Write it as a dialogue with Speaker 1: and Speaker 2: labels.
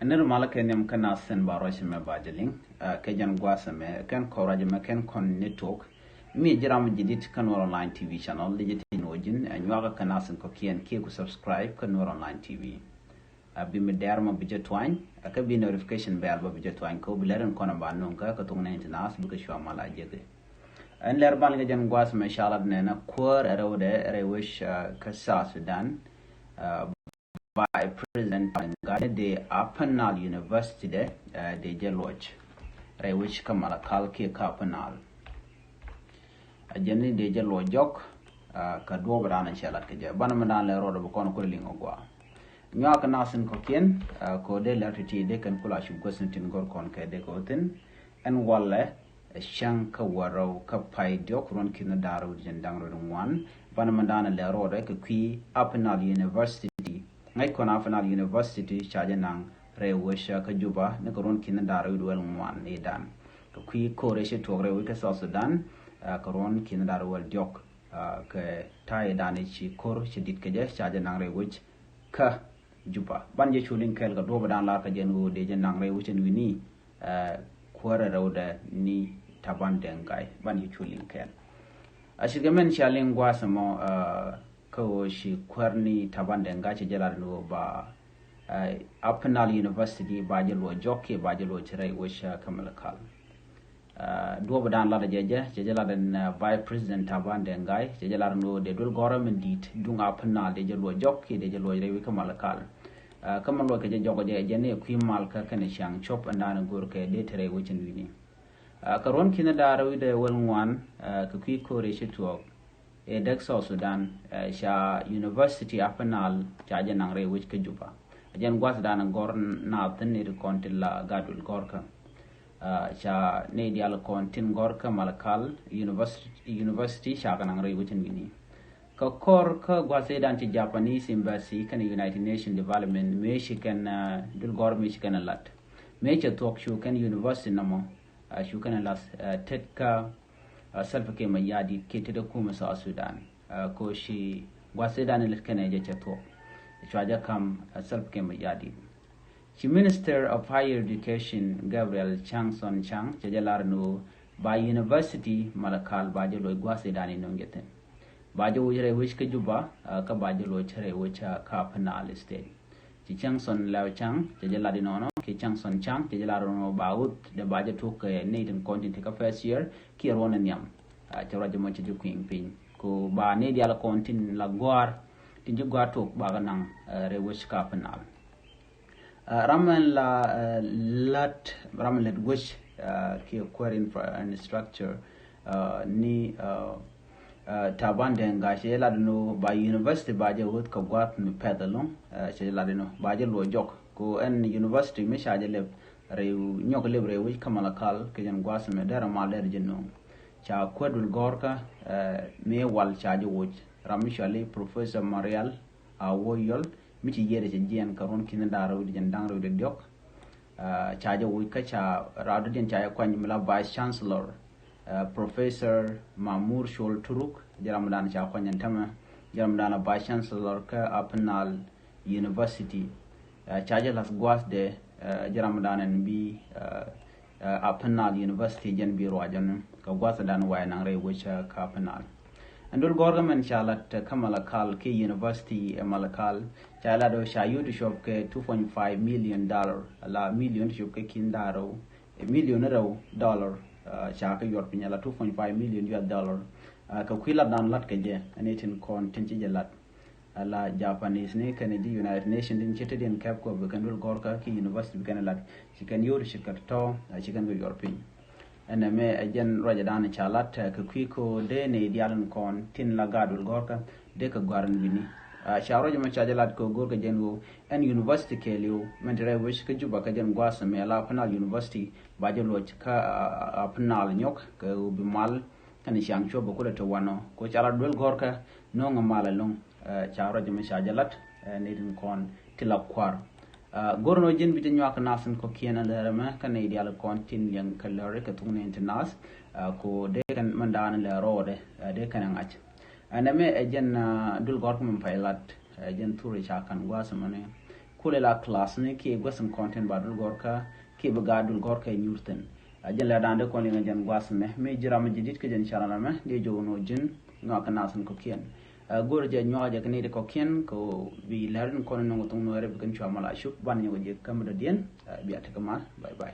Speaker 1: Aner malakal nyam kana sen barosh me bajeling ke jan gwasa me kan courage me kan kon network mi jiram jidit kan online TV channel legit nojin nywaga kana sen ko kien ke ku subscribe kan online TV abi me derma budget twine ka bi notification bell ba budget twine ko bilaren kona ba non ka tung na internet bu ka shwa mala jege an ler bal ga jan gwasa me shalad ne na kor erode rewish ka sa Sudan by President Taban de Apanal University de luɔc which ka malakal ke ka Apanal ajeni de luɔc jok ka do brana chala ke je bana madan le rodo ko ko lingo gwa nya ka nasin ko ken ko de latiti de kan kula shu gosentin gor kon ke de ko tin en walle shan ka waro ka pai jok ron kin daru jendang ro wan bana madan le rodo ke qui Apanal University ngai kona Apanal University chaje nang rewesha ka juba ne koron kin daru duel ngwan ne dan ko kui kore she togre we ka South Sudan koron kin daru wel jok ke tai dane chi kor che dit ke je chaje nang rewech ka juba banje chulin kel ga do dan la ka jen go de jen nang rewech ni ni kwara rawda ni Taban dengai banje chulin kel ashigamen chaling gwasamo ko shi kwarni Taban denga che jalar no ba Apanal University ba jelo jokke ba jelo tire wisha kamalakal do badan la jeje che jalar den vice president Taban denga che jalar no de dul government dit dunga Apanal de jelo jokke de jelo rewi kamalakal kamalo ke je jogo je jene kwi mal ka kan shang chop andana gor ke de tire wichin wini karon kina darawi de wel ngwan ka kwi kore shi to South Sudan sha University Apanal chaje nang re which ke juba ajen gwas dan gor na tenir kontilla gadul gorka sha ne dial kontin gorka malakal university sha kanang re which wini ka kor ka gwase dan ti Japanese embassy kan United Nation Development me shi kan dul gor me shi kan lat me che tok shu kan university namo shu kan las tetka self ke mayadi ke te kuma sa Sudan ko shi gwase dan le kene je chato chwaja kam self ke mayadi shi Minister of Higher Education Gabriel Changson Chang jalar no ba University malakal ba je lo gwase dan no ngeten ba je wujere wish ke juba ka ba je lo chere wucha ka Apanal state ci Changson law Chang jalar no ke Changson Chang jalar no baut de ba je to ke Nathan content ka first year ki rona nyam tawra jamo ci juking pin ko ba ne diala kontin la gwar tin ju gwar to ba ganang rewish ka Apanal ramen la ramen let wish ki quarin structure ni Taban denga she la no ba university ba je wot ka gwat mi pedalon she la no ba je lo jok ko en university me shaje le rew nyok le rew kamalakal ke jan gwas me dara ma le jinno cha kwadul gorka me wal chaje wuj ramishali Professor Marial Awoyol miti yere je jian karon kin daro de jan dangro de diok chaje wuj ka cha radu den cha kwany mala Vice Chancellor Professor Mamur Shol Turuk jaramdan cha kwanyan tama jaramdan Vice Chancellor ka Apanal University chaje las gwas de jaramdan bi Apanal University jan biro ajan ka gwasa dan waya nang re which ka Apanal andul government chalat kamalakal ke university malakal chala do shayu to shop ke 2.5 million dollar la million shop ke kindaro million dollar cha ka yor pinyala 2.5 million US dollar ka kwila dan lat ke je anetin kon tenji jelat la Japanese ne kan di United Nation din chete den cap ko be kandul gorka ki university be kan lat shi kan yor shi karto shi kan go yor pin ene me ajen roja dan chalat ka kwiko de ne dialan kon tin la gadul gorka de ka garan wini sharo jama chajalat ko gorka jengo en university ke liu mentere wish ka juba ka jen gwasa me la Apanal University ba je lo ka Apanal nyok ka bi mal kan shang cho ba ko to wano ko chala dol gorka no ngamala long charo jama chajalat ne din kon tilap kwar gorno jin bi nyak nasen ko kiena lerama kan ideal kon tin yang kalore ka tungne internas ko de kan mandana le rode de kan ngach aname ejen dul gorko mun pailat ejen turi chakan gwasa mane kule la class ne ki gwasam content badul gorka ki bagadul gorka nyurten ajen la dande ko linga jan gwasme me jirama jidit ke jan charala me de jono jin ngaka nasan ko kien gor je nyoaje kene de ko kien ko bi larin ko no ngotung no rebe kan chwa mala shuk ban nyoje kamda dien bi atakama bye bye